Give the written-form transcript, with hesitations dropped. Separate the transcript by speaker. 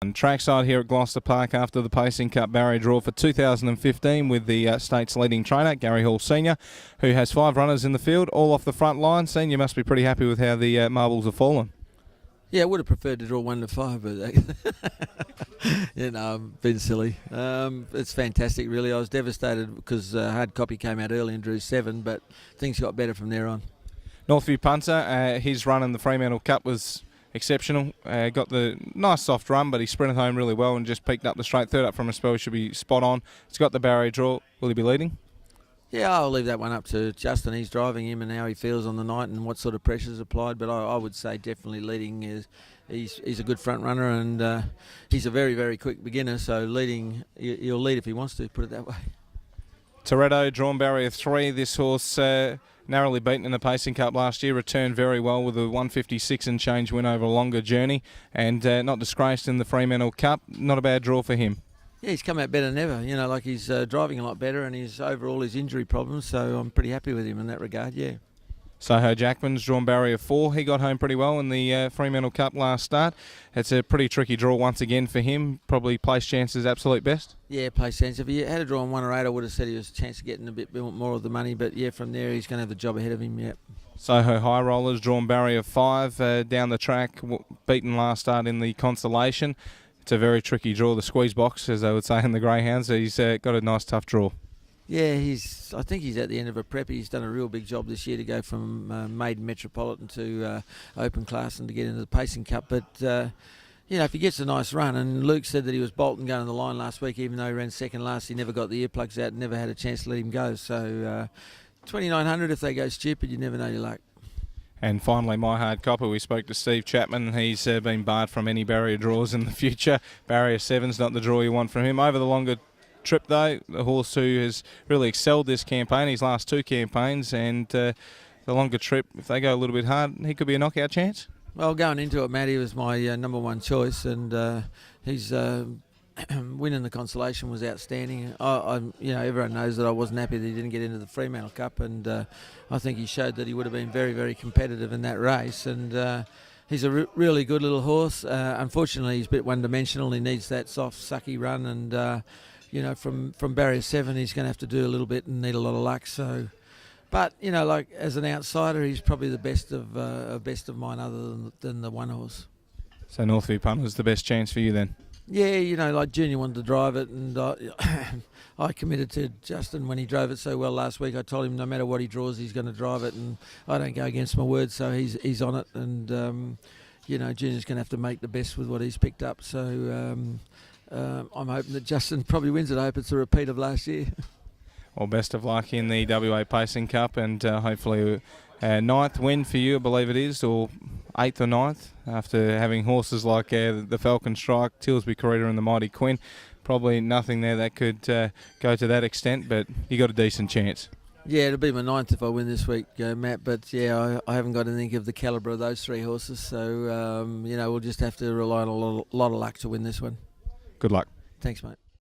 Speaker 1: Trackside here at Gloucester Park after the Pacing Cup barrier draw for 2015 with the state's leading trainer, Gary Hall Snr, who has 5 runners in the field, all off the front line. Senior must be pretty happy with how the marbles have fallen.
Speaker 2: Yeah, I would have preferred to draw 1 to 5, but I'm being silly. It's fantastic, really. I was devastated because Hard Copy came out early and drew 7, but things got better from there on.
Speaker 1: Northview Punter, his run in the Fremantle Cup was exceptional. Got the nice soft run, but he sprinted home really well and just peaked up the straight. Third up from a spell, he should be spot on. He's got the barrier draw. Will he be leading?
Speaker 2: Yeah, I'll leave that one up to Justin. He's driving him and how he feels on the night and what sort of pressures applied. But I would say definitely leading is he's a good front runner and he's a very, very quick beginner. So leading, he'll lead if he wants to, put it that way.
Speaker 1: Toretto, drawn barrier 3. This horse narrowly beaten in the Pacing Cup last year, returned very well with a 156 and change win over a longer journey, and not disgraced in the Fremantle Cup. Not a bad draw for him.
Speaker 2: Yeah, he's come out better than ever. You know, like he's driving a lot better, and he's over all his injury problems. So I'm pretty happy with him in that regard. Yeah.
Speaker 1: Soho Jackman's drawn barrier 4. He got home pretty well in the Fremantle Cup last start. It's a pretty tricky draw once again for him. Probably place chances absolute best.
Speaker 2: Yeah, place chance. If he had a draw on 1 or 8, I would have said he was a chance of getting a bit more of the money. But yeah, from there he's going to have the job ahead of him. Yeah.
Speaker 1: Soho High Rollers drawn barrier 5 down the track, beaten last start in the Constellation. It's a very tricky draw, the squeeze box, as they would say in the Greyhounds. He's got a nice tough draw.
Speaker 2: Yeah, I think he's at the end of a prep. He's done a real big job this year to go from maiden metropolitan to open class and to get into the Pacing Cup. But if he gets a nice run, and Luke said that he was bolting going to the line last week, even though he ran second last, he never got the earplugs out, and never had a chance to let him go. So 2,900, if they go stupid, you never know your luck.
Speaker 1: And finally, My Hard Copper, we spoke to Steve Chapman. He's been barred from any barrier draws in the future. Barrier 7's not the draw you want from him. Over the longer trip, though, the horse who has really excelled this campaign, his last 2 campaigns, and the longer trip, if they go a little bit hard, he could be a knockout chance.
Speaker 2: Well, going into it, Matt, he was my number 1 choice, and he's winning the Constellation was outstanding. Everyone knows that I wasn't happy that he didn't get into the Fremantle Cup, and I think he showed that he would have been very, very competitive in that race. And he's a really good little horse. Unfortunately, he's a bit one-dimensional. He needs that soft, sucky run, and from barrier 7, he's going to have to do a little bit and need a lot of luck. So, but like as an outsider, he's probably the best of mine, other than the one horse.
Speaker 1: So Northview Punter is the best chance for you then.
Speaker 2: Yeah, like Junior wanted to drive it, and I committed to Justin when he drove it so well last week. I told him no matter what he draws, he's going to drive it, and I don't go against my word, so he's on it, and Junior's going to have to make the best with what he's picked up. So I'm hoping that Justin probably wins it. I hope it's a repeat of last year.
Speaker 1: Well, best of luck in the WA Pacing Cup, and hopefully 9th win for you, I believe it is, or 8th or 9th, after having horses like the Falcon Strike, Tilsby Corrida and the Mighty Quinn. Probably nothing there that could go to that extent, but you got a decent chance.
Speaker 2: Yeah, it'll be my 9th if I win this week, Matt, but yeah, I haven't got anything of the calibre of those 3 horses, so we'll just have to rely on a lot of luck to win this one.
Speaker 1: Good luck.
Speaker 2: Thanks, mate.